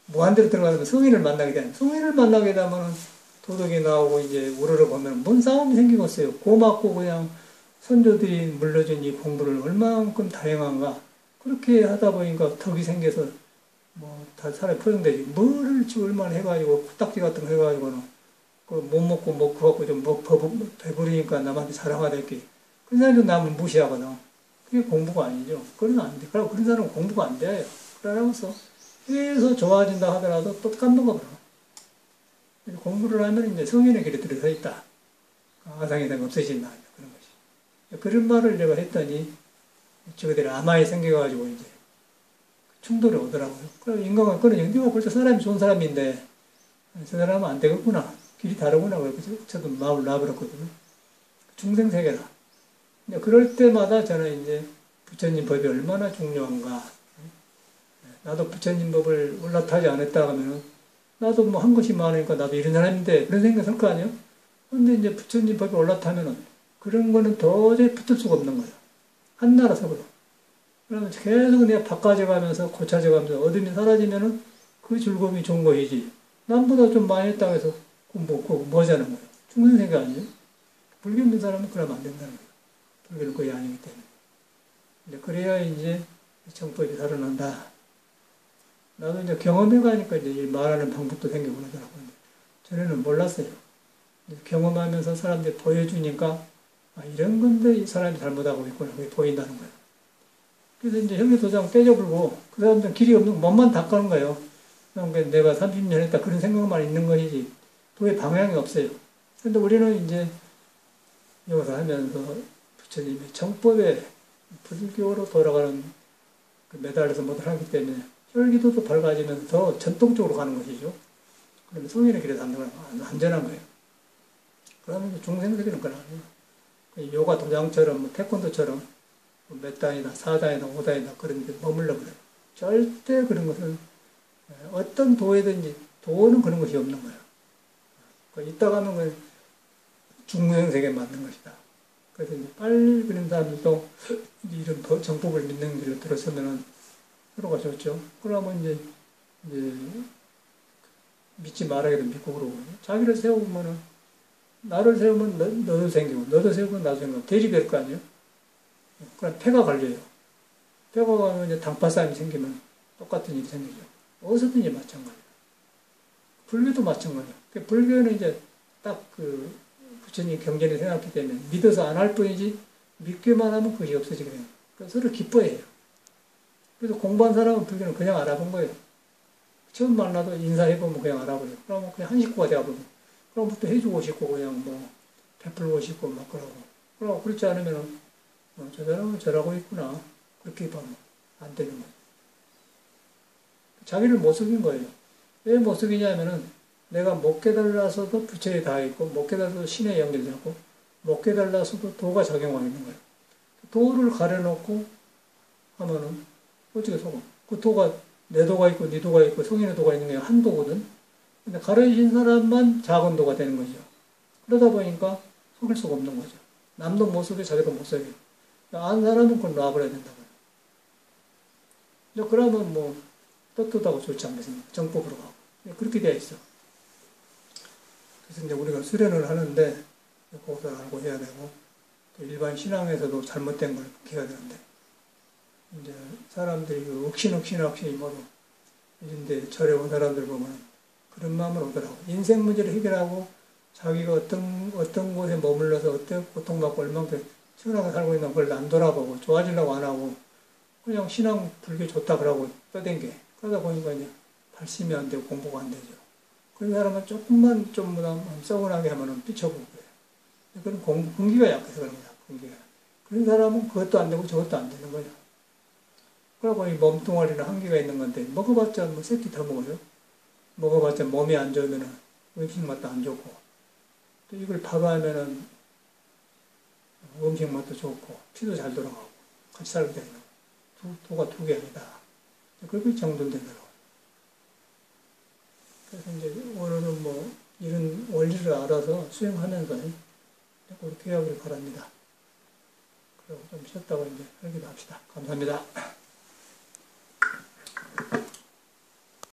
무한대로 들어가면 성인을 만나게 되면 성인을 만나게 되면은 도덕이 나오고 이제 우러러 보면 뭔 싸움이 생기겠어요. 고맙고 그냥 선조들이 물려준 이 공부를 얼마만큼 다양한가. 그렇게 하다 보니까 덕이 생겨서 뭐 다 사람이 포용되지. 뭐를 얼마나 해가지고 코딱지 같은 거 해가지고는 그 못 먹고 먹고 갖고 좀 배부르니까 남한테 자랑하다 이렇게. 그런 사람도 남을 무시하거든. 그게 공부가 아니죠. 그건 안 돼. 그런 사람은 공부가 안 돼요. 그러면서 계속 좋아진다 하더라도 또 까먹어버려. 공부를 하면 이제 성인의 길에 들어서 있다. 아상이 되면 없어진다. 그런 것이. 그런 말을 내가 했더니 저들이 아마에 생겨가지고 이제 충돌이 오더라고요. 그럼 인간은 그런 네가 벌써 사람이 좋은 사람인데 저 사람은 안 되겠구나. 길이 다르구나. 그래서 저도 마음을 놔버렸거든요. 중생세계라. 그럴 때마다 저는 이제 부처님 법이 얼마나 중요한가. 나도 부처님 법을 올라타지 않았다 하면은 나도 뭐 한 것이 많으니까 나도 이런 사람인데 그런 생각이 들 거 아니에요? 근데 이제 부처님 법이 올라타면은 그런 거는 도저히 붙을 수가 없는 거예요. 한나라 속으로. 그러면 계속 내가 바꿔져 가면서 고쳐져 가면서 어둠이 사라지면은 그 즐거움이 좋은 것이지. 남보다 좀 많이 했다고 해서 뭐자는 거예요. 중생세계 아니에요? 불교 있는 사람은 그러면 안 된다는 거예요. 불교는 거의 아니기 때문에. 근데 그래야 이제 정법이 살아난다. 나도 이제 경험해가니까 이제 말하는 방법도 생기고 그러더라고요. 전에는 몰랐어요. 경험하면서 사람들이 보여주니까, 아, 이런 건데 이 사람이 잘못하고 있구나. 그게 보인다는 거예요. 그래서 이제 현미도장 떼져불고, 그 사람들은 길이 없는 몸만 닦아는 거예요. 내가 30년 했다. 그런 생각만 있는 것이지, 도의 방향이 없어요. 근데 우리는 이제 여기서 하면서 부처님의 정법에 불교로 돌아가는 그 매달려서 뭐를 하기 때문에 혈기도도 밝아지면서 더 전통적으로 가는 것이죠. 그러면 성인의 길에 닿는 건 안전한 거예요. 그러면 중생세계는 그건 아니에요. 요가 도장처럼, 뭐 태권도처럼 몇 단이나 4단이나 5단이나 그런 데 머물러 버려요. 절대 그런 것은 어떤 도에든지 도는 그런 것이 없는 거예요. 이따 가면 중생세계에 맞는 것이다. 그래서 이제 빨리 그런 사람들도 이런 정법을 믿는 길로 들어서면은 서로가 좋죠. 그러면 이제 믿지 말아야도 믿고 그러고. 자기를 세우면은, 나를 세우면 너도 생기고, 너도 세우면 나도 생기고, 대립될 거 아니에요? 그럼 패가 갈려요. 패가 가면 이제 당파 싸움이 생기면 똑같은 일이 생기죠. 어디서든지 마찬가지예요. 불교도 마찬가지예요. 불교는 이제 딱 그 부처님 경전이 생각했기 때문에 믿어서 안 할 뿐이지 믿기만 하면 그것이 없어지게 돼요. 그래서 서로 기뻐해요. 그래서 공부한 사람은 불교는 그냥 알아본 거예요. 처음 만나도 인사해보면 그냥 알아버려요. 그러면 그냥 한 식구가 되어버리고, 그럼부터 해주고 싶고, 그냥 뭐, 베풀고 싶고, 막 그러고. 그러고 그렇지 않으면은, 저 사람은 저러고 있구나. 그렇게 보면 안 되는 거예요. 자기를 못 속인 거예요. 왜 못 속이냐면은, 내가 못 깨달아서도 부처에 닿아 있고, 못 깨달아서도 신에 연결되고, 못 깨달아서도 도가 작용하고 있는 거예요. 도를 가려놓고 하면은, 어떻게 속아? 그 도가 내 도가 있고 네 도가 있고 성인의 도가 있는 게 한 도거든. 근데 가르친 사람만 작은 도가 되는 거죠. 그러다 보니까 속일 수가 없는 거죠. 남도 못 속여 자기도 못 속여. 안 사람은 그걸 놔버려야 된다고요. 이제 그러면 뭐 떳떳하고 좋지 않겠습니까? 정법으로 가고. 그렇게 되어 있어. 그래서 이제 우리가 수련을 하는데 그것을 알고 해야 되고 또 일반 신앙에서도 잘못된 걸 기해야 되는데 이제 사람들이 억신 모두 이런데 절에 온 사람들 보면 그런 마음으로 오더라고. 인생 문제를 해결하고 자기가 어떤 곳에 머물러서 어떤 고통받고 얼만큼 시원하게 살고 있는 걸 안 돌아보고 좋아지려고 안 하고 그냥 신앙 불교 좋다 그러고 떠댕겨. 그러다 보니까 이제 발심이 안 되고 공부가 안 되죠. 그런 사람은 조금만 좀 썩은하게 하면은 삐쳐보고 그래요. 그런 공기가 약해서 그런 거야. 공기가. 그런 사람은 그것도 안 되고 저것도 안 되는 거죠. 그러고 이 몸뚱아리는 한계가 있는 건데 먹어봤자 뭐 새끼 더 먹어요. 먹어봤자 몸이 안 좋으면은 음식 맛도 안 좋고, 또 이걸 밥하면은 음식 맛도 좋고, 피도 잘 돌아가고, 같이 살게 되는 도가 두 개 아니다. 그렇게 정돈되더라고요. 그래서 이제 오늘은 뭐 이런 원리를 알아서 수행하면서 그렇게 하기를 바랍니다. 그리고 좀 쉬었다가 이제 하기도 합시다. 감사합니다.